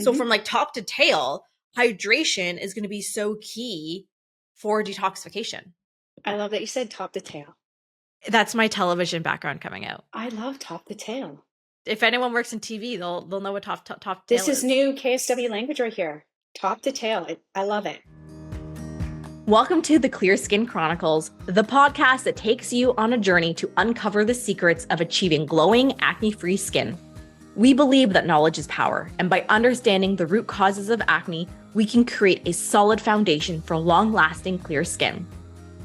So from like top to tail, hydration is going to be so key for detoxification. I love that you said top to tail. That's my television background coming out. I love top to tail. If anyone works in TV, they'll know what top to This tail is is. new KSW language right here. Top to tail. I love it. Welcome to the Clear Skin Chronicles, the podcast that takes you on a journey to uncover the secrets of achieving glowing, acne-free skin. We believe that knowledge is power, and by understanding the root causes of acne, we can create a solid foundation for long-lasting clear skin.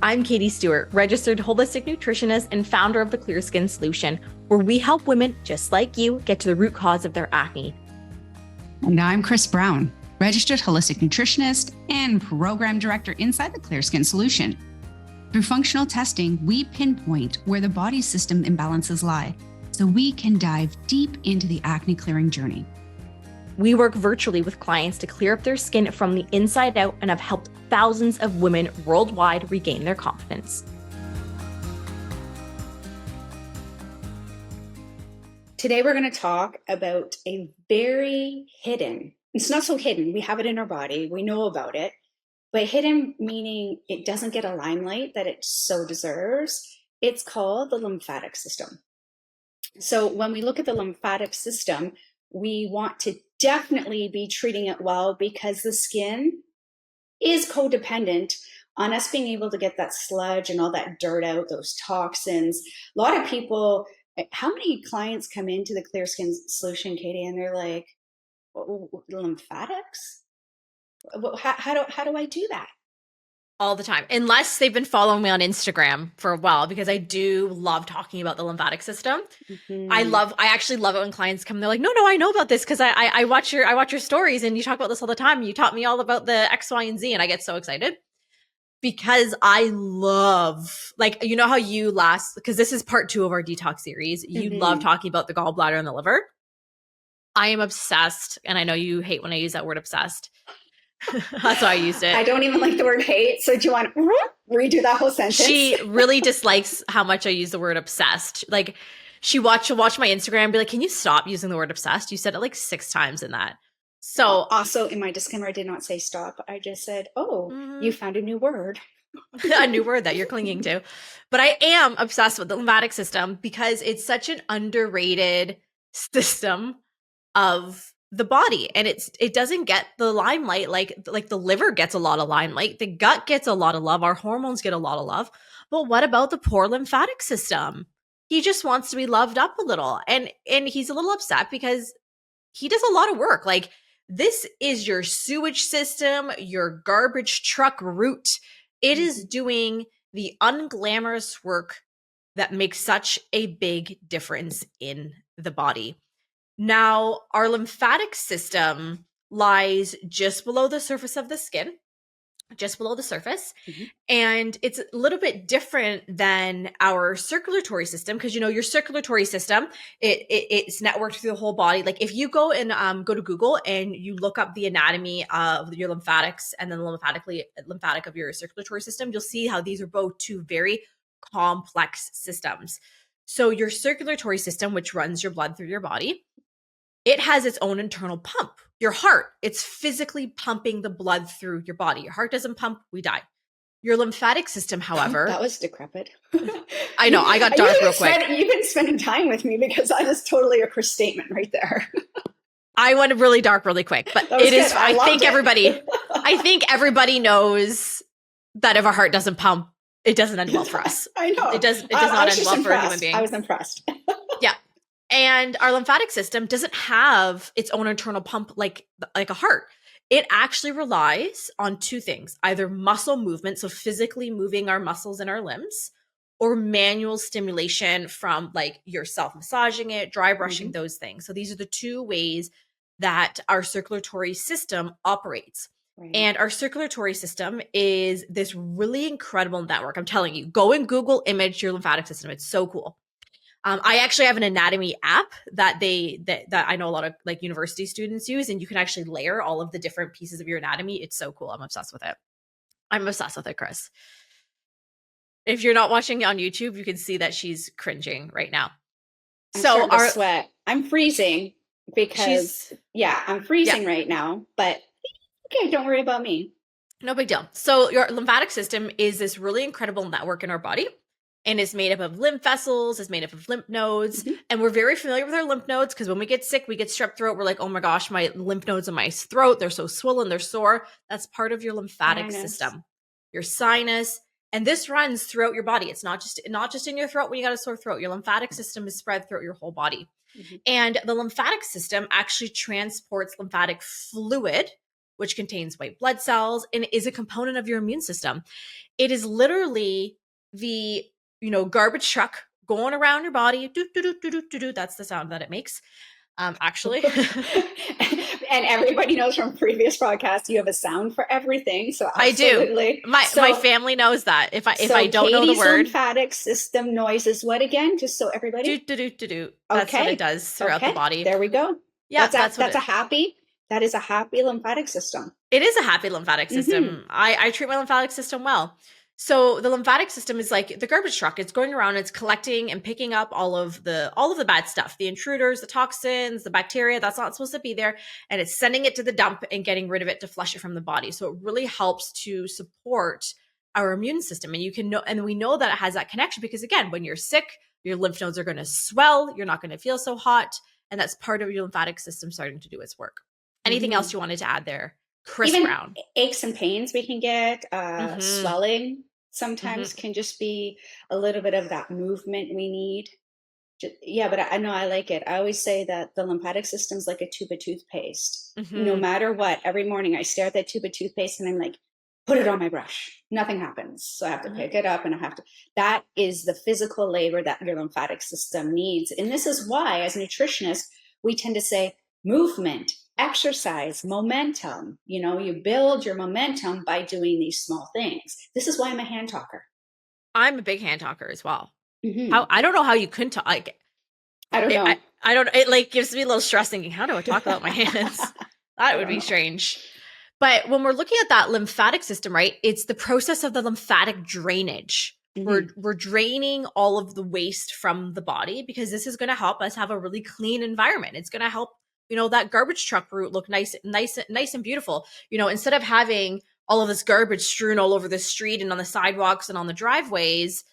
I'm Katie Stewart, registered holistic nutritionist and founder of the Clear Skin Solution, where we help women just like you get to the root cause of their acne. And I'm Chris Brown, registered holistic nutritionist and program director inside the Clear Skin Solution. Through functional testing, we pinpoint where the body system imbalances lie, so we can dive deep into the acne clearing journey. We work virtually with clients to clear up their skin from the inside out and have helped thousands of women worldwide regain their confidence. Today we're going to talk about a very hidden, it's not so hidden, we have it in our body, we know about it, but hidden meaning it doesn't get a limelight that it so deserves. It's called the lymphatic system. So when we look at the lymphatic system, we want to definitely be treating it well because the skin is codependent on us being able to get that sludge and all that dirt out, those toxins. A lot of people, how many clients come into the Clear Skin Solution, Katie, and they're like, lymphatics? How do I do that? All the time, unless they've been following me on Instagram for a while, because I do love talking about the lymphatic system. I actually love it when clients come, they're like, no, I know about this because I watch your stories and you talk about this all the time. You taught me all about the X, Y, and Z. And I get so excited because I love, like, you know how because this is part 2 of our detox series. You love talking about the gallbladder and the liver. I am obsessed. And I know you hate when I use that word obsessed. That's why I used it. I don't even like the word hate. So do you want to redo that whole sentence? She really dislikes how much I use the word obsessed. Like she'll watch my Instagram and be like, can you stop using the word obsessed? You said it like 6 times in that. So also in my disclaimer, I did not say stop. I just said, you found a new word. A new word that you're clinging to. But I am obsessed with the lymphatic system because it's such an underrated system of the body, and it doesn't get the limelight like the liver gets a lot of limelight, the gut gets a lot of love, our hormones get a lot of love. But what about the poor lymphatic system? He just wants to be loved up a little, and he's a little upset because he does a lot of work. Like, this is your sewage system, your garbage truck route. It is doing the unglamorous work that makes such a big difference in the body. Now, our lymphatic system lies just below the surface of the skin, just below the surface. And it's a little bit different than our circulatory system because, your circulatory system, it's networked through the whole body. Like if you go and go to Google and you look up the anatomy of your lymphatics and then the lymphatic of your circulatory system, you'll see how these are both 2 very complex systems. So your circulatory system, which runs your blood through your body, it has its own internal pump. Your heart, it's physically pumping the blood through your body. Your heart doesn't pump, we die. Your lymphatic system, however... That was decrepit. I know, I got dark real quick. You've been spending time with me because that is totally a Chris statement right there. I went really dark really quick, but it is... I think everybody knows that if our heart doesn't pump, it doesn't end well for us. I know. It does not end well for a human being. I was impressed. Yeah. And our lymphatic system doesn't have its own internal pump like a heart. It actually relies on 2 things, either muscle movement, so physically moving our muscles and our limbs, or manual stimulation from like yourself massaging it, dry brushing, those things. So these are the 2 ways that our circulatory system operates. Right. And our circulatory system is this really incredible network. I'm telling you, go and Google image your lymphatic system. It's so cool. I actually have an anatomy app that I know a lot of like university students use, and you can actually layer all of the different pieces of your anatomy. It's so cool. I'm obsessed with it. I'm obsessed with it, Chris. If you're not watching on YouTube, you can see that she's cringing right now. I'm starting to sweat. I'm freezing. because I'm freezing right now, but okay, don't worry about me. No big deal. So your lymphatic system is this really incredible network in our body, and is made up of lymph vessels, is made up of lymph nodes. And we're very familiar with our lymph nodes because when we get sick, we get strep throat. We're like, oh my gosh, my lymph nodes in my throat, they're so swollen, they're sore. That's part of your lymphatic system, your sinus. And this runs throughout your body. It's not just in your throat when you got a sore throat. Your lymphatic system is spread throughout your whole body. And the lymphatic system actually transports lymphatic fluid, which contains white blood cells and is a component of your immune system. It is literally the, garbage truck going around your body. Do, do, do, do, do, do, do. That's the sound that it makes. Actually. And everybody knows from previous podcasts, you have a sound for everything. So absolutely. I do. My family knows that. If I don't know the word. Lymphatic system noise is what again? Just so everybody. Do, do, do, do, do. That's what it does throughout the body. There we go. Yeah, that is a happy lymphatic system. It is a happy lymphatic system. I treat my lymphatic system well. So the lymphatic system is like the garbage truck. It's going around, it's collecting and picking up all of the bad stuff, the intruders, the toxins, the bacteria that's not supposed to be there, and it's sending it to the dump and getting rid of it to flush it from the body. So it really helps to support our immune system. And we know that it has that connection because, again, when you're sick, your lymph nodes are going to swell, you're not going to feel so hot, and that's part of your lymphatic system starting to do its work. Anything else you wanted to add there, Chris Brown? Aches and pains we can get, swelling sometimes can just be a little bit of that movement we need. But I know I like it. I always say that the lymphatic system is like a tube of toothpaste. No matter what, every morning I stare at that tube of toothpaste and I'm like, put it on my brush. Nothing happens. So I have to pick it up and that is the physical labor that your lymphatic system needs. And this is why, as nutritionists, we tend to say movement, exercise, momentum. You build your momentum by doing these small things. This is why I'm a hand talker. I'm a big hand talker as well. I don't know how you couldn't talk. Like, I don't know. I don't. It like gives me a little stress thinking, how do I talk about my hands? That would be strange. But when we're looking at that lymphatic system, right? It's the process of the lymphatic drainage. We're draining all of the waste from the body because this is going to help us have a really clean environment. It's going to help that garbage truck route look nice and beautiful. Instead of having all of this garbage strewn all over the street and on the sidewalks and on the driveways,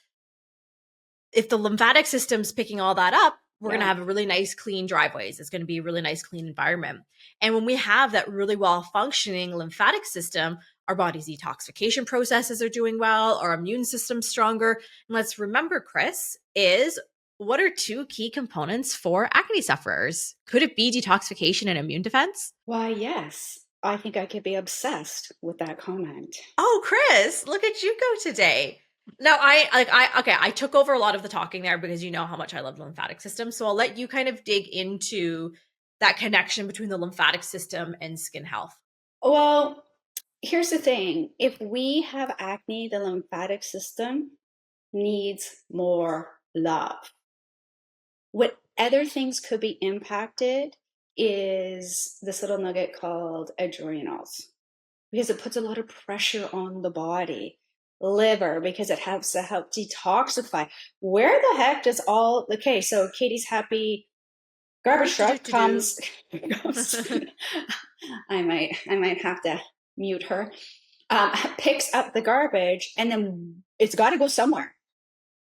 if the lymphatic system's picking all that up, we're going to have a really nice, clean driveways. It's going to be a really nice, clean environment. And when we have that really well-functioning lymphatic system, our body's detoxification processes are doing well, our immune system's stronger. And let's remember, Chris, what are two key components for acne sufferers? Could it be detoxification and immune defense? Why, yes. I think I could be obsessed with that comment. Oh, Chris, look at you go today. Now, I took over a lot of the talking there because you know how much I love the lymphatic system. So I'll let you kind of dig into that connection between the lymphatic system and skin health. Well, here's the thing. If we have acne, the lymphatic system needs more love. What other things could be impacted is this little nugget called adrenals, because it puts a lot of pressure on the body. Liver, because it helps to help detoxify. Where the heck does so Katie's happy garbage truck comes I might have to mute her, picks up the garbage, and then it's got to go somewhere.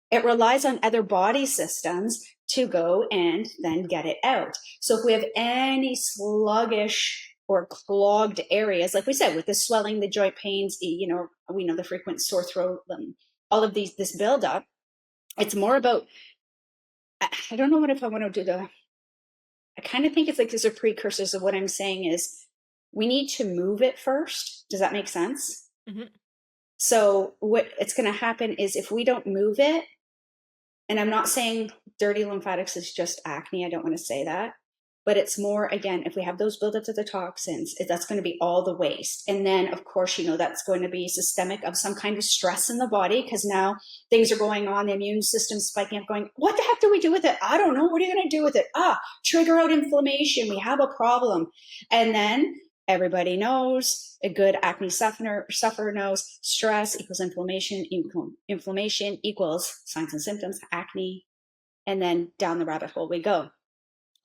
It relies on other body systems to go and then get it out. So if we have any sluggish or clogged areas, like we said, with the swelling, the joint pains, we know the frequent sore throat, all of this buildup, it's more about, I don't know if I want to do I kind of think it's like these are precursors of what I'm saying is we need to move it first. Does that make sense? So what it's going to happen is if we don't move it, and I'm not saying dirty lymphatics is just acne, I don't want to say that, but it's more, again, if we have those buildups of the toxins, that's going to be all the waste. And then, of course, that's going to be systemic of some kind of stress in the body because now things are going on, the immune system's spiking up, going, what the heck do we do with it? I don't know. What are you going to do with it? Trigger out inflammation. We have a problem. And then everybody knows, a good acne sufferer knows, stress equals inflammation equals signs and symptoms, acne, and then down the rabbit hole we go.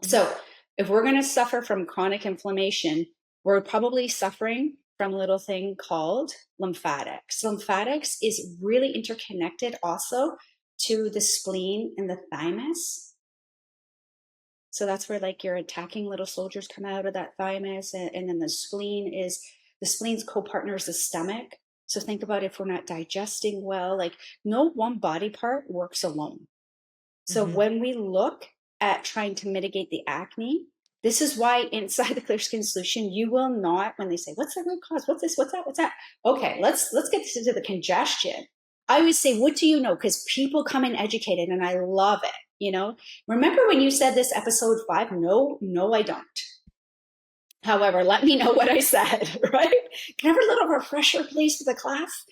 So If we're going to suffer from chronic inflammation, we're probably suffering from a little thing called lymphatics. Lymphatics is really interconnected also to the spleen and the thymus. So that's where like your attacking little soldiers come out of that thymus, and then the spleen's co-partner is the stomach. So think about if we're not digesting well, like no one body part works alone. So when we look at trying to mitigate the acne, this is why inside the Clear Skin Solution, you will not, when they say, what's the root cause? What's this? What's that? What's that? Okay, let's get to the congestion. I always say, what do you know? Because people come in educated, and I love it. You know, remember when you said this episode 5? No, I don't. However, let me know what I said, right? Can I have a little refresher, please, for the class,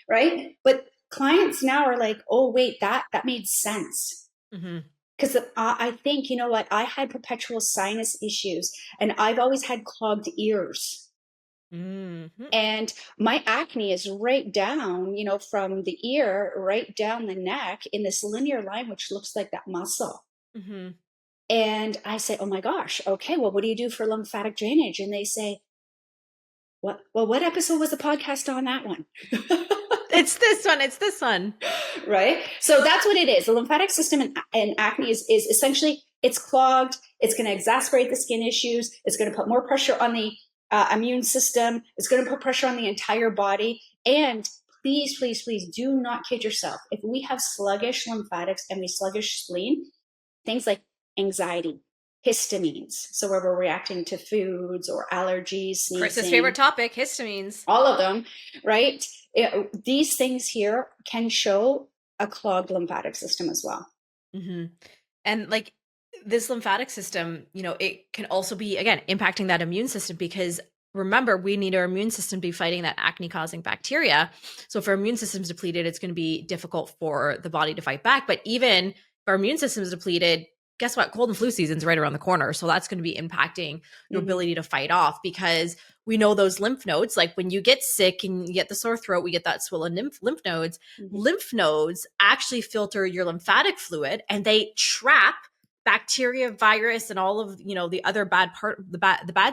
right? But clients now are like, oh, wait, that made sense. Because I think, you know what? I had perpetual sinus issues, and I've always had clogged ears. And my acne is right down, you know, from the ear right down the neck in this linear line, which looks like that muscle. And I say, oh my gosh, okay, well, what do you do for lymphatic drainage? And they say, what? Well, what episode was the podcast on that one? It's this one. Right? So that's what it is. The lymphatic system in acne is essentially, it's clogged. It's going to exacerbate the skin issues. It's going to put more pressure on the immune system. It's going to put pressure on the entire body. And please, please, please do not kid yourself. If we have sluggish lymphatics and we sluggish spleen, things like anxiety, histamines, so where we're reacting to foods or allergies, sneezing. Chris's favorite topic, histamines. All of them, right? These things here can show a clogged lymphatic system as well. And like this lymphatic system, you know, it can also be, again, impacting that immune system, because remember, we need our immune system to be fighting that acne causing bacteria. So if our immune system's depleted, it's going to be difficult for the body to fight back. But even if our immune system is depleted, guess what? Cold and flu season's right around the corner. So that's going to be impacting your ability to fight off, because we know those lymph nodes, like when you get sick and you get the sore throat, we get that swollen lymph nodes. Lymph nodes actually filter your lymphatic fluid, and they trap bacteria, virus, and all of, you know, the other bad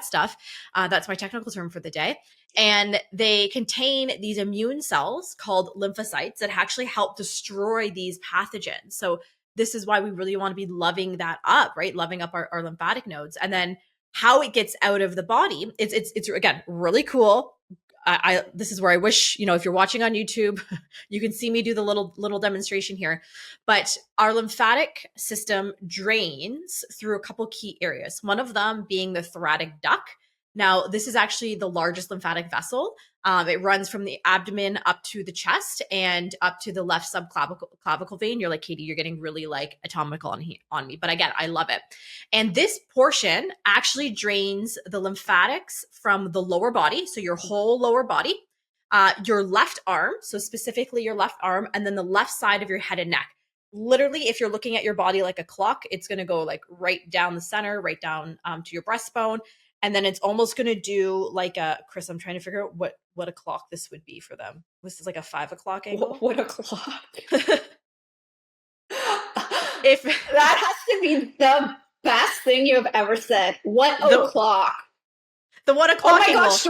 stuff. That's my technical term for the day. And they contain these immune cells called lymphocytes that actually help destroy these pathogens. So this is why we really want to be loving that up, right? Loving up our lymphatic nodes. And then how it gets out of the body, it's again, really cool. This is where I wish, you know, if you're watching on YouTube, you can see me do the little demonstration here. But our lymphatic system drains through a couple key areas. One of them being the thoracic duct. Now, this is actually the largest lymphatic vessel. It runs from the abdomen up to the chest and up to the left subclavicle vein. You're like, Katie, you're getting really like atomical on me. But again, I love it. And this portion actually drains the lymphatics from the lower body. So your whole lower body, your left arm, so specifically your left arm, and then the left side of your head and neck. Literally, if you're looking at your body like a clock, it's going to go like right down the center, right down to your breastbone. And then it's almost going to do like a, Chris, I'm trying to figure out what a clock this would be for them. This is like a 5 o'clock angle. What a clock. If that has to be the best thing you've ever said. What o'clock? The 1 o'clock angle. Oh my gosh,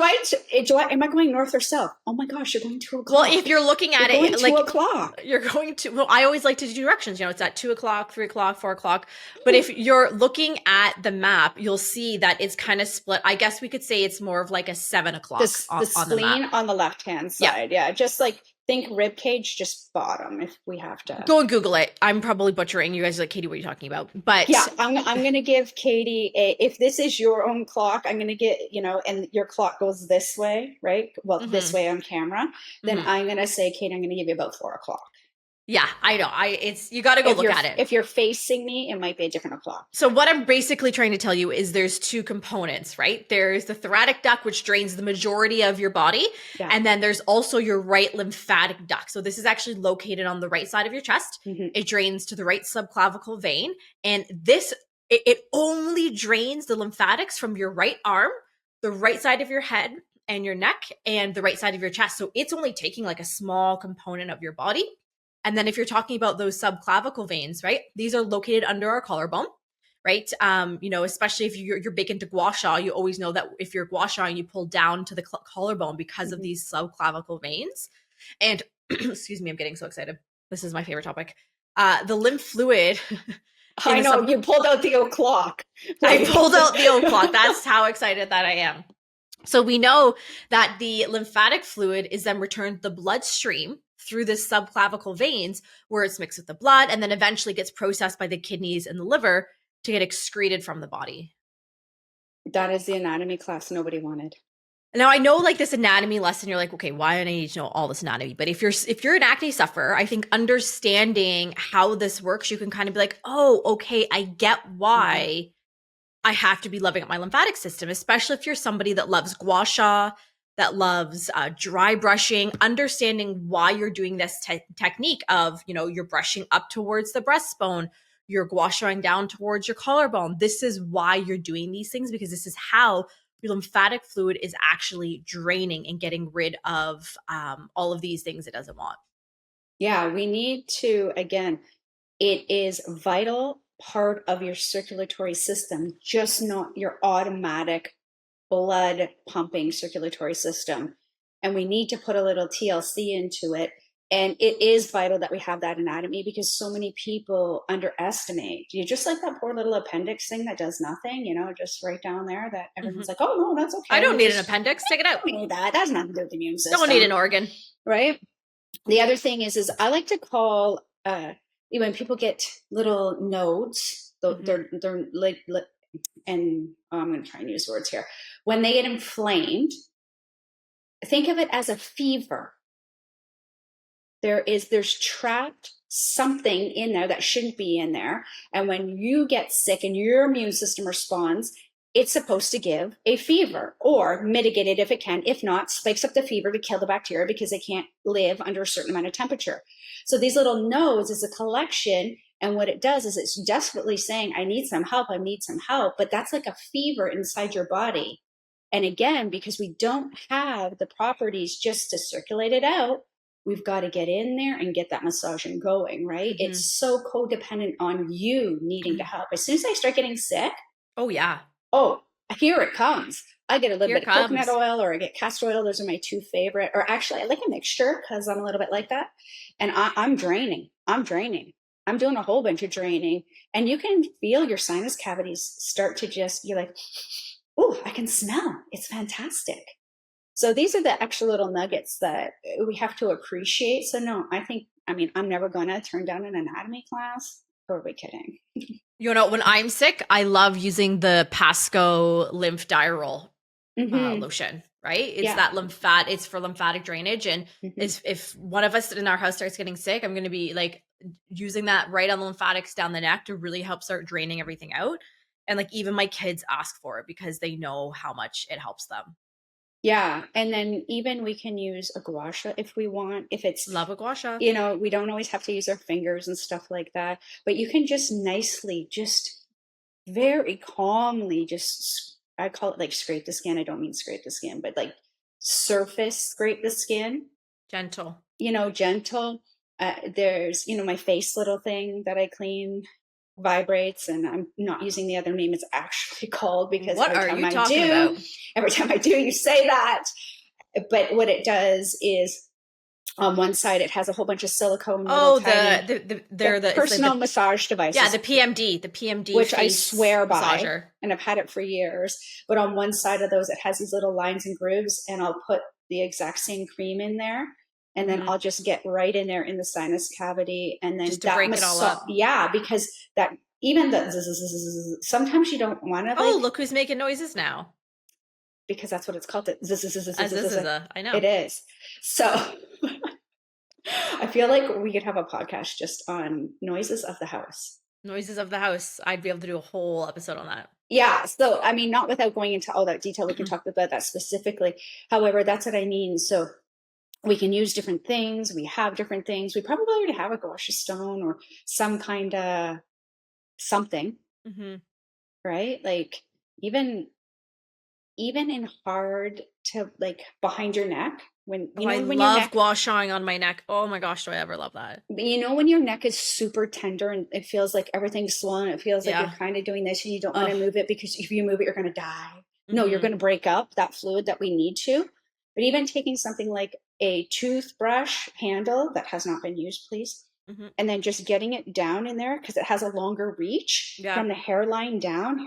am I going north or south? Oh my gosh, you're going 2 o'clock. Well, if you're looking at it going like 2 o'clock. You're going to, well, I always like to do directions. You know, it's at 2 o'clock, 3 o'clock, 4 o'clock. But if you're looking at the map, you'll see that it's kind of split. I guess we could say it's more of like a 7 o'clock the on spleen the map. On the left-hand side. Yeah, just like think rib cage, just bottom if we have to. Go and Google it. I'm probably butchering. You guys are like, Katie, what are you talking about? But yeah, I'm going to give Katie if this is your own clock, I'm going to get, you know, and your clock goes this way, right? Well, this way on camera. Then I'm going to say, Katie, I'm going to give you about 4 o'clock. Yeah, I know. You got to go look at it. If you're facing me, it might be a different o'clock. So what I'm basically trying to tell you is there's 2 components, right? There's the thoracic duct, which drains the majority of your body. Yeah. And then there's also your right lymphatic duct. So this is actually located on the right side of your chest. It drains to the right subclavicle vein. And it only drains the lymphatics from your right arm, the right side of your head and your neck, and the right side of your chest. So it's only taking like a small component of your body. And then if you're talking about those subclavicle veins, right? These are located under our collarbone, right? Especially if you're big into gua sha, you always know that if you're gua sha, you pull down to the collarbone because of these subclavicle veins. And excuse me, I'm getting so excited. This is my favorite topic. The lymph fluid. I know, you pulled out the o'clock. I pulled out the o'clock. That's how excited that I am. So we know that the lymphatic fluid is then returned to the bloodstream through the subclavicle veins, where it's mixed with the blood and then eventually gets processed by the kidneys and the liver to get excreted from the body. That is the anatomy class nobody wanted. Now I know like this anatomy lesson, you're like, okay, why do I need to know all this anatomy? But if you're an acne sufferer, I think understanding how this works, you can kind of be like, oh, okay, I get why I have to be loving up my lymphatic system, especially if you're somebody that loves gua sha, that loves dry brushing, understanding why you're doing this technique of, you're brushing up towards the breastbone, you're gua shaing down towards your collarbone. This is why you're doing these things, because this is how your lymphatic fluid is actually draining and getting rid of all of these things it doesn't want. Yeah, we need to, again, it is vital part of your circulatory system, just not your automatic blood pumping circulatory system. And we need to put a little TLC into it. And it is vital that we have that anatomy, because so many people underestimate. You just like that poor little appendix thing that does nothing, just right down there that everyone's like, oh, no, that's okay. I don't need an appendix. Take it out. I don't need that. That has nothing to do with the immune system. Don't need an organ. Right? The other thing is I like to call, when people get little nodes, they're like, and I'm going to try and use words here. When they get inflamed, think of it as a fever. There's trapped something in there that shouldn't be in there. And when you get sick and your immune system responds, it's supposed to give a fever or mitigate it if it can. If not, spikes up the fever to kill the bacteria because they can't live under a certain amount of temperature. So these little nodes is a collection. And what it does is it's desperately saying, I need some help. I need some help. But that's like a fever inside your body. And again, because we don't have the properties just to circulate it out, we've got to get in there and get that massaging going, right? It's so codependent on you needing to help. As soon as I start getting sick, oh yeah, oh, here it comes. I get a little bit of coconut oil, or I get castor oil. Those are my two favorite. Or actually, I like a mixture because I'm a little bit like that. And I'm draining. I'm doing a whole bunch of draining. And you can feel your sinus cavities start to you're like, oh, I can smell. It's fantastic. So these are the extra little nuggets that we have to appreciate. So no, I'm never going to turn down an anatomy class. Or are we kidding? When I'm sick, I love using the Pasco lymph diurol lotion, right? It's that it's for lymphatic drainage. And if one of us in our house starts getting sick, I'm going to be like using that right on the lymphatics down the neck to really help start draining everything out. And like even my kids ask for it because they know how much it helps them. Yeah. And then even we can use a gua sha if we want, if it's love a gua sha. We don't always have to use our fingers and stuff like that, but you can just nicely, just very calmly, I call it like scrape the skin. I don't mean scrape the skin, but like surface scrape the skin. Gentle. Gentle. There's, my face little thing that I clean vibrates, and I'm not using the other name it's actually called, because every time I do, you say that. But what it does is on one side it has a whole bunch of silicone. The personal massage devices. Yeah, the PMD, which I swear by, and I've had it for years. But on one side of those, it has these little lines and grooves, and I'll put the exact same cream in there. And then I'll just get right in there in the sinus cavity, and then just to break it all up. Yeah, because that even sometimes you don't want to. Oh, look who's making noises now! Because that's what it's called. I know it is. So I feel like we could have a podcast just on noises of the house. Noises of the house. I'd be able to do a whole episode on that. Yeah. So not without going into all that detail. We can talk about that specifically. However, that's what I mean. So we can use different things. We have different things. We probably already have a gua sha stone or some kind of something, right? Like even even in hard to like behind your neck, when Oh, you I know when your love neck, gua shawing on my neck. Oh my gosh, do I ever love that? you know when your neck is super tender and it feels like everything's swollen, it feels like you're Yeah. kind of doing this and you don't want Ugh. to move it because if you move it, you're going to die. No, you're Mm-hmm. going to break up that fluid that we need to. But even taking something like a toothbrush handle that has not been used, please, Mm-hmm. and then just getting it down in there because it has a longer reach Yeah. from the hairline down,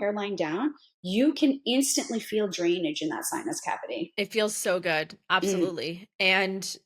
you can instantly feel drainage in that sinus cavity. It feels so good. Mm, Absolutely. And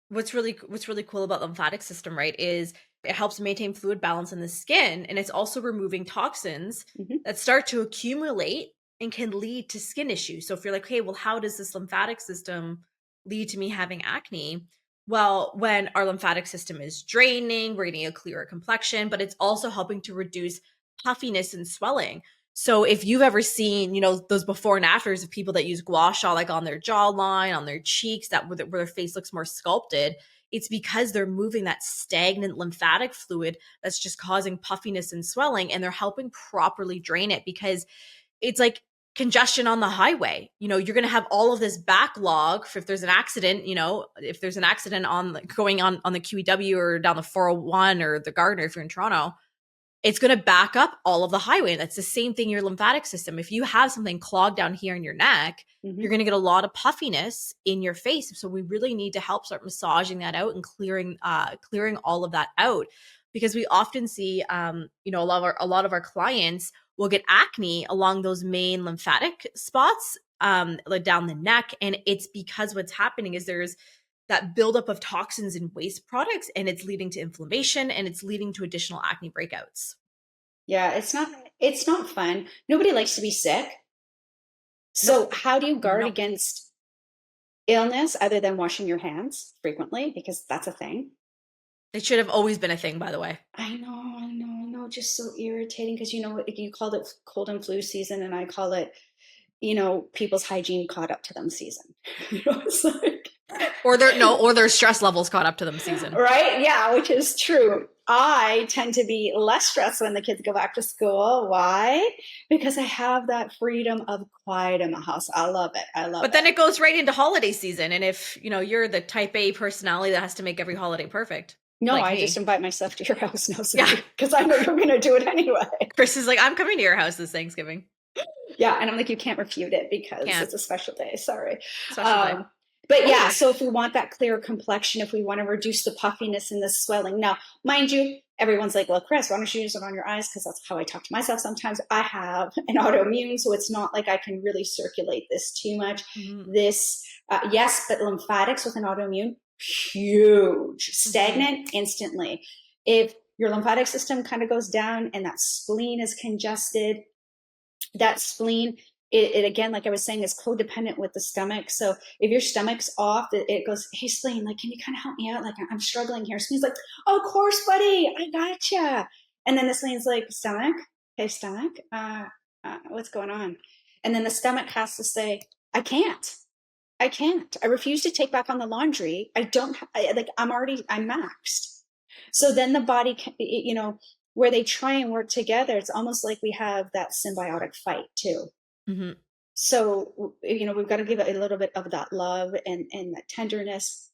what's really cool about the lymphatic system, right, is it helps maintain fluid balance in the skin, and it's also removing toxins mhm. that start to accumulate and can lead to skin issues. So if you're like, hey, well, how does this lymphatic system lead to me having acne? Well, when our lymphatic system is draining, we're getting a clearer complexion, but it's also helping to reduce puffiness and swelling. So if you've ever seen, those before and afters of people that use gua sha like on their jawline, on their cheeks, that where their face looks more sculpted, it's because they're moving that stagnant lymphatic fluid that's just causing puffiness and swelling, and they're helping properly drain it, because it's like congestion on the highway. You're going to have all of this backlog for if there's an accident, if there's an accident going on the QEW or down the 401 or the Gardner if you're in Toronto, it's going to back up all of the highway. And that's the same thing in your lymphatic system. If you have something clogged down here in your neck, Mm-hmm. you're going to get a lot of puffiness in your face. So we really need to help start massaging that out and clearing all of that out, because we often see, a lot of our clients will get acne along those main lymphatic spots, like down the neck. And it's because what's happening is there's that buildup of toxins and waste products, and it's leading to inflammation, and it's leading to additional acne breakouts. Yeah, it's not fun. Nobody likes to be sick. So Nope. how do you guard Nope. against illness other than washing your hands frequently? Because that's a thing. It should have always been a thing, by the way. I know. Just so irritating because you called it cold and flu season, and I call it, people's hygiene caught up to them season. It's like, Or their stress levels caught up to them season. right? Yeah, which is true. I tend to be less stressed when the kids go back to school. Why? Because I have that freedom of quiet in the house. I love it. I love But then it. it goes right into holiday season. And if, you're the type A personality that has to make every holiday perfect, No, like I just me. invite myself to your house now, Yeah. because I know you're going to do it anyway. Chris is like, I'm coming to your house this Thanksgiving. Yeah, and I'm like, you can't refute it because Can't. it's a special day. Sorry. Special day. But yeah, so if we want that clear complexion, if we want to reduce the puffiness and the swelling, now, mind you, everyone's like, well, Chris, why don't you use it on your eyes? Because that's how I talk to myself sometimes. I have an autoimmune, so it's not like I can really circulate this too much. Mm-hmm. Yes, but lymphatics with an autoimmune, huge, stagnant instantly. If your lymphatic system kind of goes down and that spleen is congested, that spleen, it again, like I was saying, is codependent with the stomach. So if your stomach's off, it goes, hey, spleen, like, can you kind of help me out? Like, I'm struggling here. Spleen's like, oh, of course, buddy, I gotcha. And then the spleen's like, stomach, hey, stomach, what's going on? And then the stomach has to say, I can't. I refuse to take back on the laundry. I'm maxed. So then the body, where they try and work together, it's almost like we have that symbiotic fight too. Mm-hmm. So, we've got to give it a little bit of that love and that tenderness.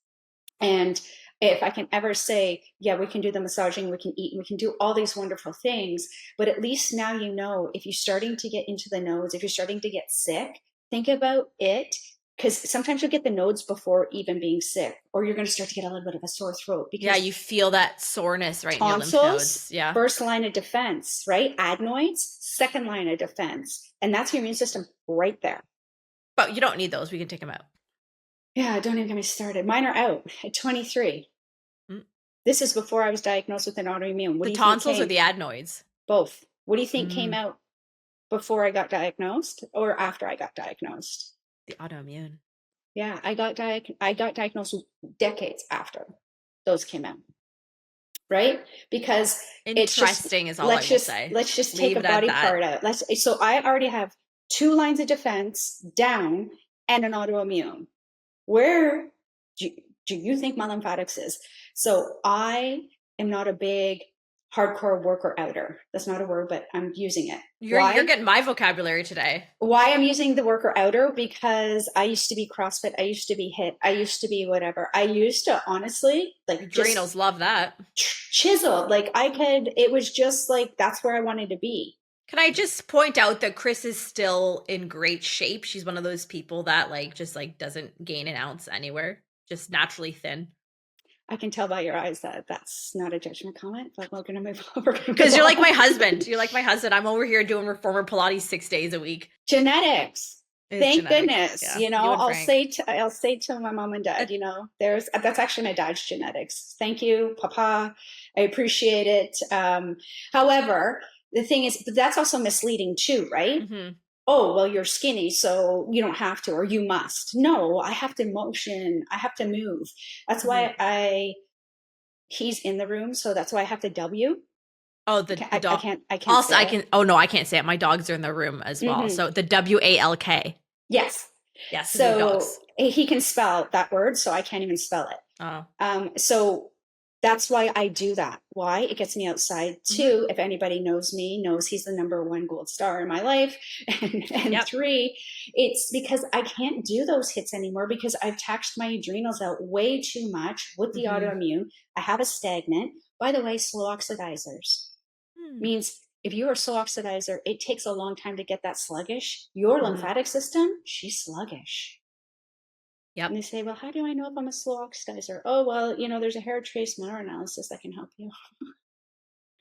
And if I can ever say, yeah, we can do the massaging, we can eat, we can do all these wonderful things, but at least now, if you're starting to get into the nodes, if you're starting to get sick, think about it, because sometimes you'll get the nodes before even being sick, or you're going to start to get a little bit of a sore throat. Because Yeah, you feel that soreness right in your lymph tonsils, nodes. Yeah. first line of defense, right? Adenoids, second line of defense. And that's your immune system right there. But you don't need those. We can take them out. Yeah, don't even get me started. Mine are out at 23. Mm. This is before I was diagnosed with an autoimmune. What The do you tonsils think or the adenoids? both. What do you think came out before I got diagnosed or after I got diagnosed? The autoimmune. Yeah, I got diagnosed decades after those came out. Right? Because Interesting is all I will say. Let's just Leave take a it at body that. part out. So I already have 2 lines of defense down and an autoimmune. Where do you think my lymphatics is? So I am not a big hardcore worker outer. That's not a word, but I'm using it. You're getting my vocabulary today. Why I'm using the worker outer? Because I used to be CrossFit. I used to be HIIT. I used to be whatever. I used to honestly like adrenals love that. Chiseled. Like it was just like, that's where I wanted to be. Can I just point out that Chris is still in great shape? She's one of those people that like just like doesn't gain an ounce anywhere, just naturally thin. I can tell by your eyes that that's not a judgment comment, but we're going to move on. Because you're like my husband. You're like my husband. I'm over here doing reformer Pilates 6 days a week. Genetics. Thank goodness. Yeah. You know, I'll say to my mom and dad, you know, that's actually my dad's genetics. Thank you, Papa. I appreciate it. However, the thing is, but that's also misleading too, right? Mm-hmm. Oh, well, you're skinny, so you don't have to, or you must. No, I have to motion. I have to move. That's why he's in the room. So that's why I have to W. Oh, the dog. I can't also, say it. Oh no, I can't say it. My dogs are in the room as well. So the WALK. Yes. Yes. So he can spell that word, so I can't even spell it. Oh. So that's why I do that. Why? It gets me outside. Two, if anybody knows me, knows he's the #1 gold star in my life. And three, it's because I can't do those hits anymore because I've taxed my adrenals out way too much with the autoimmune. I have a stagnant. By the way, slow oxidizers means if you are slow oxidizer, it takes a long time to get that sluggish. Your lymphatic system, she's sluggish. Yep. And they say, well, how do I know if I'm a slow oxidizer? Oh, well, you know, there's a hair trace mineral analysis that can help you.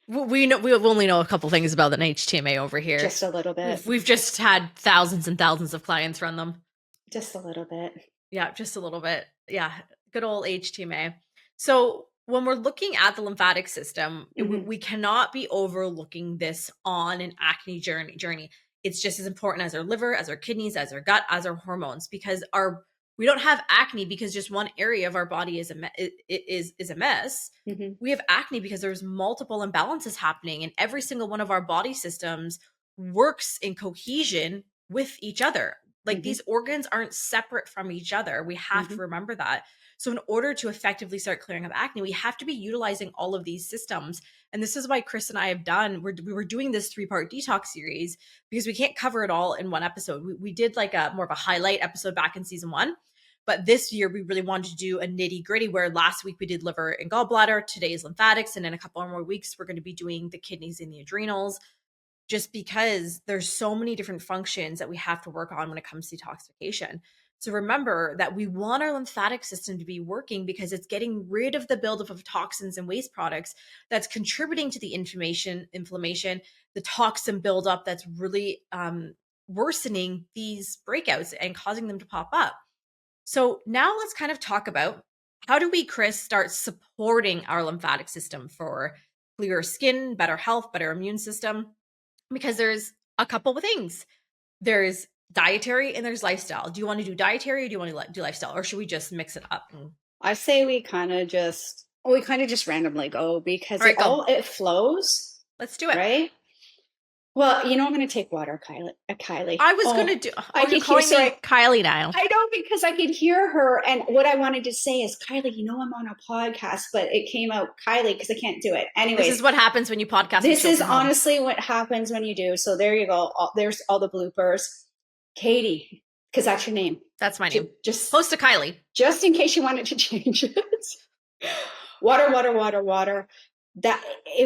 We only know a couple things about an HTMA over here. Just a little bit. We've just had thousands and thousands of clients run them. Just a little bit. Yeah, just a little bit. Yeah, good old HTMA. So when we're looking at the lymphatic system, we cannot be overlooking this on an acne journey. It's just as important as our liver, as our kidneys, as our gut, as our hormones, because we don't have acne because just one area of our body is a mess. We have acne because there's multiple imbalances happening, and every single one of our body systems works in cohesion with each other. Like these organs aren't separate from each other. We have to remember that. So in order to effectively start clearing up acne, we have to be utilizing all of these systems. And this is why Chris and I have done, we were doing this 3-part detox series because we can't cover it all in one episode. We did like a more of a highlight episode back in season 1. But this year, we really wanted to do a nitty gritty where last week we did liver and gallbladder. Today is lymphatics. And in a couple more weeks, we're going to be doing the kidneys and the adrenals, just because there's so many different functions that we have to work on when it comes to detoxification. So remember that we want our lymphatic system to be working because it's getting rid of the buildup of toxins and waste products that's contributing to the inflammation, the toxin buildup that's really worsening these breakouts and causing them to pop up. So now let's kind of talk about how do we, Chris, start supporting our lymphatic system for clearer skin, better health, better immune system? Because there's a couple of things. There's dietary and there's lifestyle. Do you want to do dietary or do you want to do lifestyle, or should we just mix it up? I say we kind of just randomly go because it flows. Let's do it. Right? Well, you know, I'm going to take water, Kylie. I was going to do. You're calling me Kylie now. I know, because I could hear her. And what I wanted to say is, Kylie, you know, I'm on a podcast, but it came out Kylie because I can't do it. Anyways, this is what happens when you podcast. This is honestly what happens when you do. So there you go. There's all the bloopers. Katie, because that's your name. That's my name. Just close to Kylie. Just in case you wanted to change it. Water.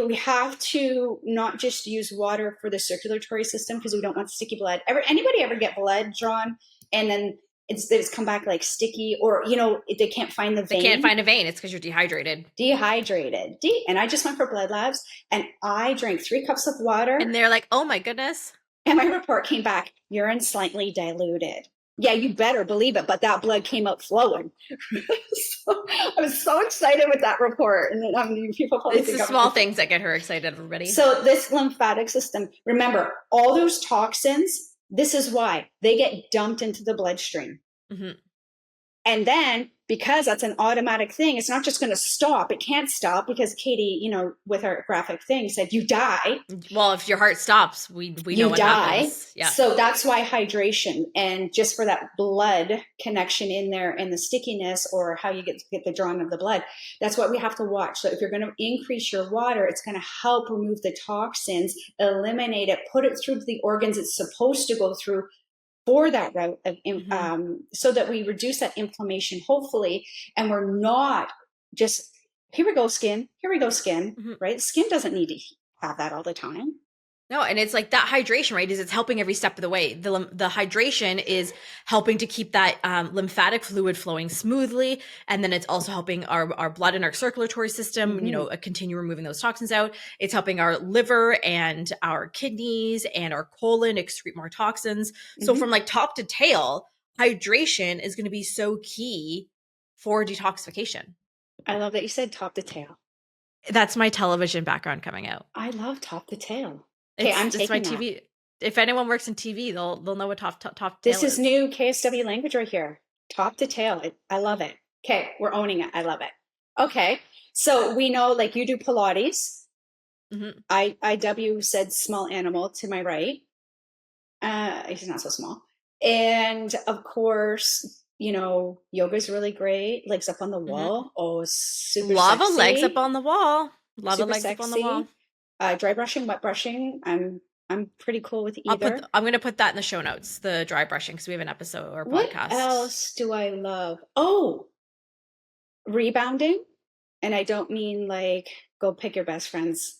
We have to not just use water for the circulatory system because we don't want sticky blood. Anybody ever get blood drawn and then it's come back like sticky, or you know, they can't find the vein? They can't find a vein. It's because you're dehydrated. And I just went for blood labs and I drank 3 cups of water and they're like, oh my goodness. And my report came back, urine slightly diluted. Yeah, you better believe it, but that blood came out flowing. So I was so excited with that report. And then people probably it's the small things that get her excited, everybody. So this lymphatic system, remember, all those toxins, this is why they get dumped into the bloodstream. And then because that's an automatic thing. It's not just going to stop. It can't stop because Katie, with our graphic thing said you die. Well, if your heart stops, we know You what die. happens. Yeah. So that's why hydration, and just for that blood connection in there and the stickiness, or how you get the drawing of the blood, that's what we have to watch. So if you're going to increase your water, it's going to help remove the toxins, eliminate it, put it through the organs it's supposed to go through for that route of, so that we reduce that inflammation, hopefully, and we're not just, here we go skin, right? Skin doesn't need to have that all the time. No, and it's like that hydration, right? Is it's helping every step of the way. The hydration is helping to keep that lymphatic fluid flowing smoothly, and then it's also helping our blood and our circulatory system, continue removing those toxins out. It's helping our liver and our kidneys and our colon excrete more toxins. So from like top to tail, hydration is going to be so key for detoxification. I love that you said top to tail. That's my television background coming out. I love top to tail. Okay, I'm taking my that. TV. If anyone works in TV, they'll know what top tail This is new KSW language right here. Top to tail. I love it. Okay, we're owning it. I love it. Okay, so we know, like, you do Pilates. IW said small animal to my right. He's not so small. And of course, yoga is really great. Legs up on the wall. Oh, super Lava sexy. legs up on the wall. Lava Super legs sexy. up on the wall. Dry brushing, wet brushing. I'm pretty cool with either. I'm going to put that in the show notes, the dry brushing, because we have an episode or podcast. What else do I love? Oh, rebounding. And I don't mean like go pick your best friend's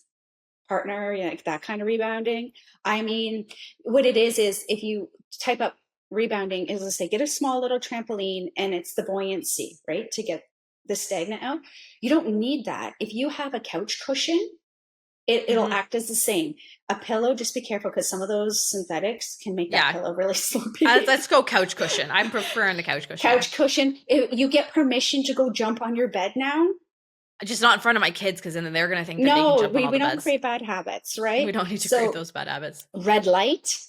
partner, like that kind of rebounding. I mean, what it is if you type up rebounding, is, let's say, get a small little trampoline, and it's the buoyancy, right? To get the stagnant out. You don't need that. If you have a couch cushion, it'll act as the same. A pillow, just be careful, because some of those synthetics can make that pillow really sloppy. Let's go couch cushion. I'm preferring the couch cushion. Couch cushion. You get permission to go jump on your bed now. Just not in front of my kids, because then they're going to think that they can jump on all the beds. We don't create bad habits, right? We don't need to create those bad habits. Red light.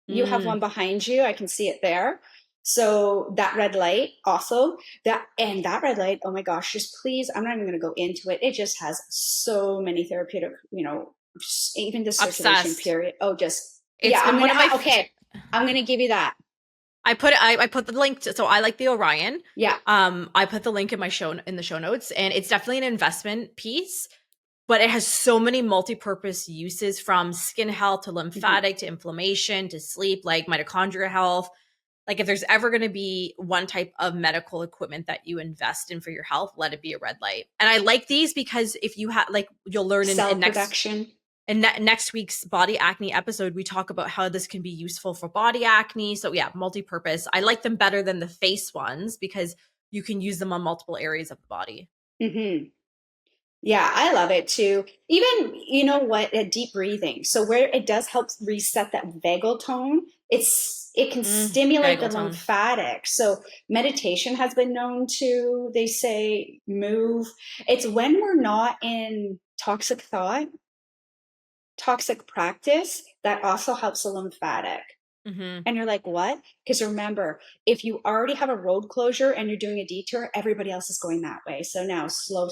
You have one behind you. I can see it there. So that red light also, that red light, oh my gosh, just please, I'm not even going to go into it. It just has so many therapeutic, even the circulation period. Oh, just, I'm going to give you that. I put the link so I like the Orion. Yeah. I put the link in the show notes, and it's definitely an investment piece, but it has so many multi-purpose uses, from skin health to lymphatic to inflammation to sleep, like mitochondria health. Like, if there's ever going to be one type of medical equipment that you invest in for your health, let it be a red light. And I like these because if you have, like, you'll learn in next week's body acne episode, we talk about how this can be useful for body acne. So yeah, multi-purpose. I like them better than the face ones because you can use them on multiple areas of the body. Yeah, I love it too. Even, deep breathing. So where it does help reset that vagal tone, it can stimulate the lymphatic. So meditation has been known to, they say, move. It's when we're not in toxic thought, toxic practice, that also helps the lymphatic. And you're like, what? Because remember, if you already have a road closure and you're doing a detour, everybody else is going that way. So now slow.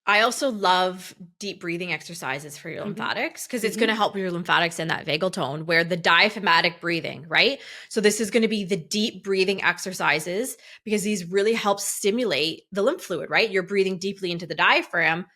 I also love deep breathing exercises for your lymphatics, because it's going to help your lymphatics in that vagal tone, where the diaphragmatic breathing, right? So this is going to be the deep breathing exercises, because these really help stimulate the lymph fluid, right? You're breathing deeply into the diaphragm,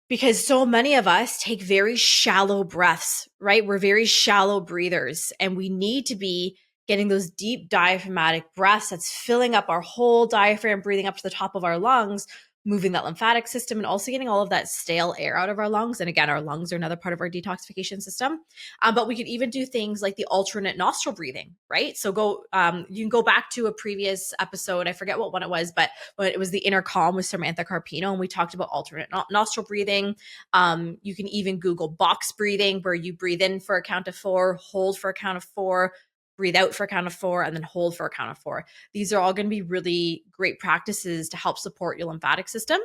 because so many of us take very shallow breaths, right? We're very shallow breathers, and we need to be getting those deep diaphragmatic breaths that's filling up our whole diaphragm, breathing up to the top of our lungs, moving that lymphatic system, and also getting all of that stale air out of our lungs. And again, our lungs are another part of our detoxification system. But we could even do things like the alternate nostril breathing, right? So you can go back to a previous episode. I forget what one it was, but it was the Inner Calm with Samantha Carpino, and we talked about alternate nostril breathing. You can even Google box breathing, where you breathe in for a count of 4, hold for a count of 4, breathe out for a count of 4, and then hold for a count of 4. These are all going to be really great practices to help support your lymphatic system,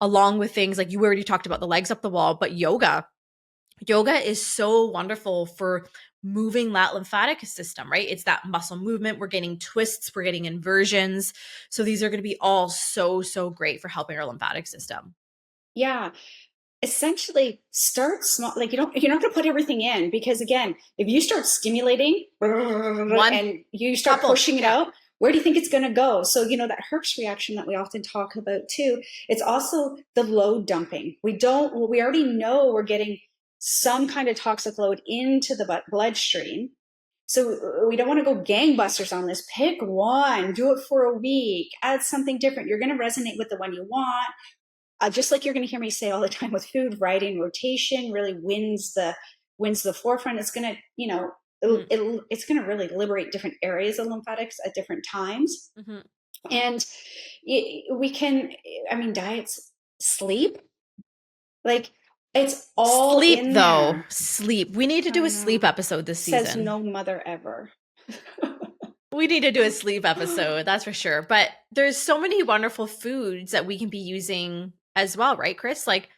along with things like you already talked about the legs up the wall, but yoga. yoga is so wonderful for moving that lymphatic system, right? It's that muscle movement. We're getting twists, we're getting inversions. So these are going to be all so, so great for helping our lymphatic system. Yeah. Essentially start small. Like you're not going to put everything in, because again, if you start stimulating One and you start couple, pushing it yeah. out, where do you think it's going to go? So, that Herx reaction that we often talk about too, it's also the load dumping. We already know we're getting some kind of toxic load into the bloodstream. So we don't want to go gangbusters on this. Pick one, do it for a week, add something different. You're going to resonate with the one you want. Just like you're going to hear me say all the time with food, writing rotation really wins the forefront. It's going to, it's going to really liberate different areas of lymphatics at different times. Mm-hmm. And we can, diets, sleep, like it's all Sleep in though. there. Sleep. We need to do a sleep episode this Says season. no mother ever. We need to do a sleep episode, that's for sure. But there's so many wonderful foods that we can be using as well, right, Chris? Like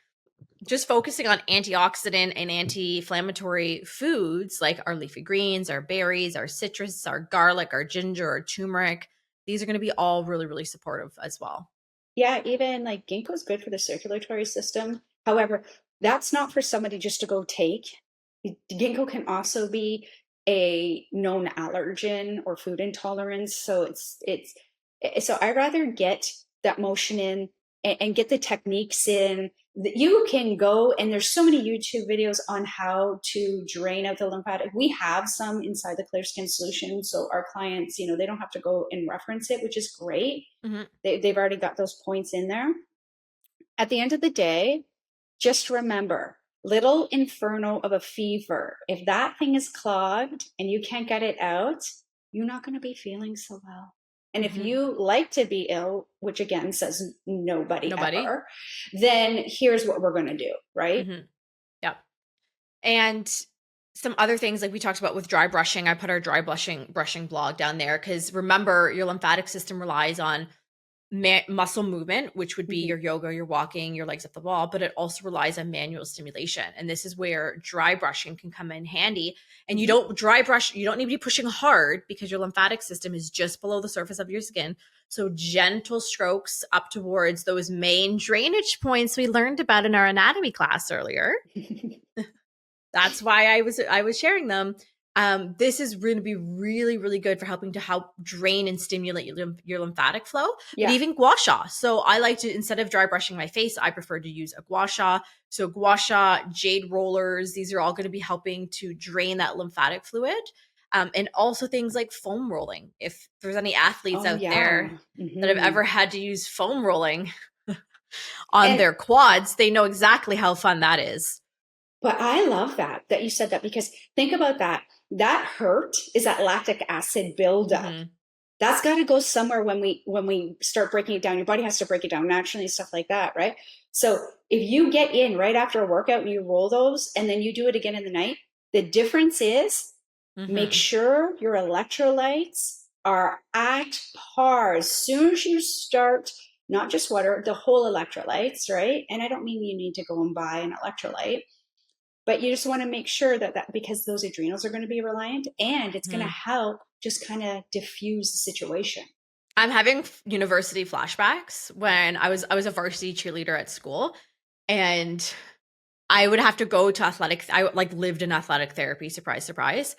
just focusing on antioxidant and anti-inflammatory foods like our leafy greens, our berries, our citrus, our garlic, our ginger, our turmeric. These are going to be all really, really supportive as well. Yeah, even like ginkgo is good for the circulatory system. However, that's not for somebody just to go take. Ginkgo can also be a known allergen or food intolerance. So so I'd rather get that motion in and get the techniques in. You can go, and there's so many YouTube videos on how to drain out the lymphatic. We have some inside the Clear Skin Solution, so our clients, they don't have to go and reference it, which is great. Mm-hmm. They've already got those points in there. At the end of the day, just remember, little inferno of a fever. If that thing is clogged and you can't get it out, you're not going to be feeling so well. And if you like to be ill, which again says nobody ever, then here's what we're going to do, right? Mm-hmm. Yep. And some other things like we talked about with dry brushing, I put our dry brushing blog down there because remember, your lymphatic system relies on muscle movement, which would be your yoga, your walking, your legs up the wall, but it also relies on manual stimulation. And this is where dry brushing can come in handy. And you don't dry brush, you don't need to be pushing hard because your lymphatic system is just below the surface of your skin. So gentle strokes up towards those main drainage points we learned about in our anatomy class earlier. That's why I was sharing them. This is going to be really, really good for helping to help drain and stimulate your lymphatic flow, but even gua sha. So I like to, instead of dry brushing my face, I prefer to use a gua sha. So gua sha, jade rollers, these are all going to be helping to drain that lymphatic fluid. And also things like foam rolling. If there's any athletes out there that have ever had to use foam rolling on their quads, they know exactly how fun that is. But I love that you said that, because think about that. That hurt is that lactic acid buildup. That's got to go somewhere when we start breaking it down. Your body has to break it down naturally and stuff like that, right? So if you get in right after a workout and you roll those and then you do it again in the night, the difference is make sure your electrolytes are at par. As soon as you start, not just water, the whole electrolytes, right? And I don't mean you need to go and buy an electrolyte, but you just want to make sure that because those adrenals are going to be reliant, and it's going to help just kind of diffuse the situation. I'm having university flashbacks when I was a varsity cheerleader at school, and I would have to go to I lived in athletic therapy, surprise, surprise.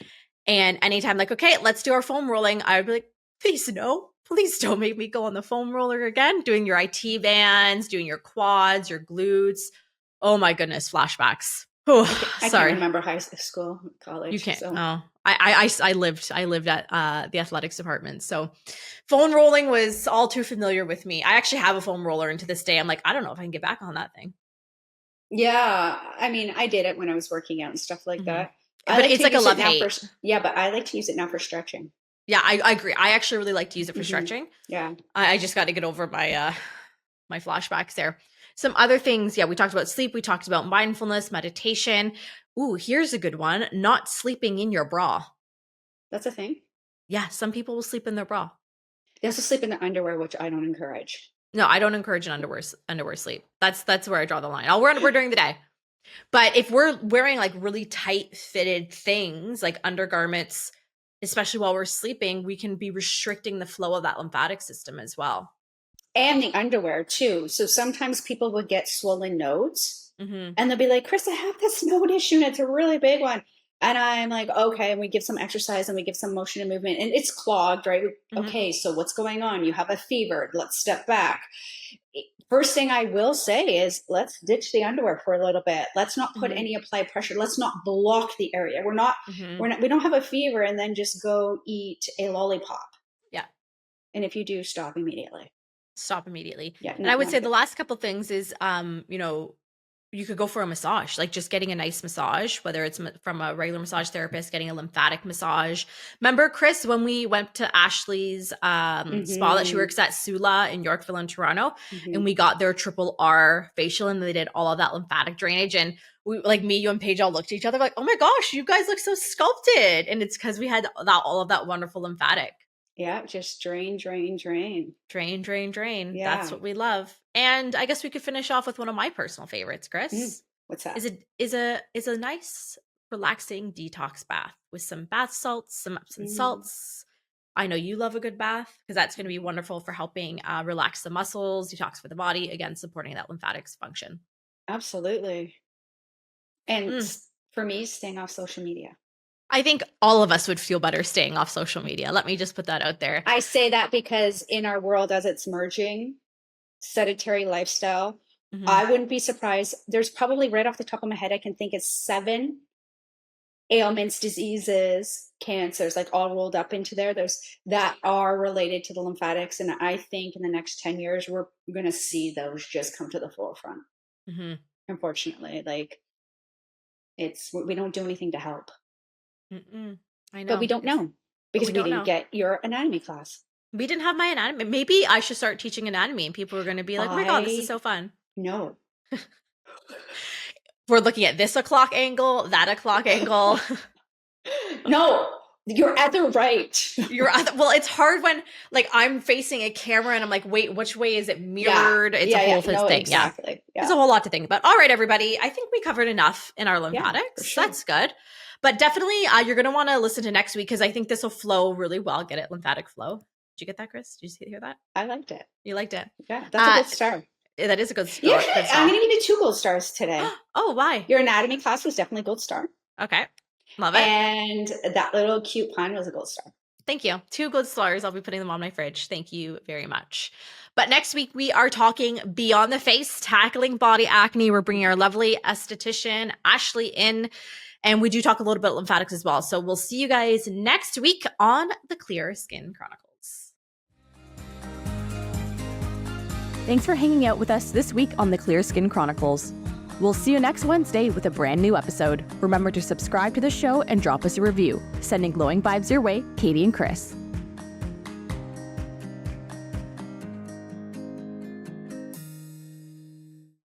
And anytime okay, let's do our foam rolling, I would be like, please don't make me go on the foam roller again, doing your IT bands, doing your quads, your glutes. Oh my goodness, flashbacks. Oh, I can't remember high school, college. You can't. So. Oh, I lived at the athletics department. So foam rolling was all too familiar with me. I actually have a foam roller, and to this day, I'm like, I don't know if I can get back on that thing. Yeah. I mean, I did it when I was working out and stuff like that. But it's like a love-hate. But I like to use it now for stretching. Yeah, I agree. I actually really like to use it for stretching. Yeah. I just got to get over my my flashbacks there. Some other things, we talked about sleep. We talked about mindfulness, meditation. Ooh, here's a good one. Not sleeping in your bra. That's a thing? Yeah, some people will sleep in their bra. They also sleep in their underwear, which I don't encourage. No, I don't encourage an underwear sleep. That's where I draw the line. I'll wear underwear during the day. But if we're wearing like really tight fitted things like undergarments, especially while we're sleeping, we can be restricting the flow of that lymphatic system as well. And the underwear too. So sometimes people would get swollen nodes and they'll be like, Chris, I have this node issue and it's a really big one. And I'm like, okay. And we give some exercise and we give some motion and movement and it's clogged, right? Okay. So what's going on? You have a fever. Let's step back. First thing I will say is let's ditch the underwear for a little bit. Let's not put any applied pressure. Let's not block the area. We don't have a fever and then just go eat a lollipop. Yeah. And if you do, stop immediately. Yeah. And I would say the last couple things is, you could go for a massage, like just getting a nice massage, whether it's from a regular massage therapist, getting a lymphatic massage. Remember, Chris, when we went to Ashley's spa that she works at, Sula in Yorkville and Toronto, and we got their triple R facial and they did all of that lymphatic drainage. And we, like me, you and Paige all looked at each other like, oh my gosh, you guys look so sculpted. And it's because we had all of that wonderful lymphatic. Yeah, just drain. Yeah. That's what we love. And I guess we could finish off with one of my personal favorites, Chris. What's that? Is a nice, relaxing detox bath with some bath salts, some Epsom salts. I know you love a good bath because that's going to be wonderful for helping relax the muscles, detox for the body, again, supporting that lymphatics function. Absolutely. And for me, staying off social media. I think all of us would feel better staying off social media. Let me just put that out there. I say that because in our world, as it's merging, sedentary lifestyle, I wouldn't be surprised. There's probably, right off the top of my head, I can think of 7 ailments, diseases, cancers, like all rolled up into there. That are related to the lymphatics. And I think in the next 10 years, we're going to see those just come to the forefront. Unfortunately, like we don't do anything to help. I know. But we don't know because we didn't get your anatomy class. We didn't have my anatomy. Maybe I should start teaching anatomy and people are going to be like, oh my God, this is so fun. No. We're looking at this o'clock angle, that o'clock angle. No, you're at the right. Well, it's hard when like I'm facing a camera and I'm like, wait, which way is it mirrored? It's a whole thing. Exactly. Yeah. There's a whole lot to think about. All right, everybody. I think we covered enough in our lymphatics. Sure. That's good. But definitely you're going to want to listen to next week because I think this will flow really well. Get it? Lymphatic flow. Did you get that, Chris? Did you hear that? I liked it. You liked it? Yeah, that's a good start. That is a good start. Yeah, I'm going to give you 2 gold stars today. Oh, why? Your anatomy class was definitely a gold star. Okay. Love it. And that little cute pun was a gold star. Thank you. 2 gold stars. I'll be putting them on my fridge. Thank you very much. But next week, we are talking Beyond the Face, tackling body acne. We're bringing our lovely esthetician, Ashley, in. And we do talk a little bit lymphatics as well. So we'll see you guys next week on the Clear Skin Chronicles. Thanks for hanging out with us this week on the Clear Skin Chronicles. We'll see you next Wednesday with a brand new episode. Remember to subscribe to the show and drop us a review. Sending glowing vibes your way, Katie and Chris.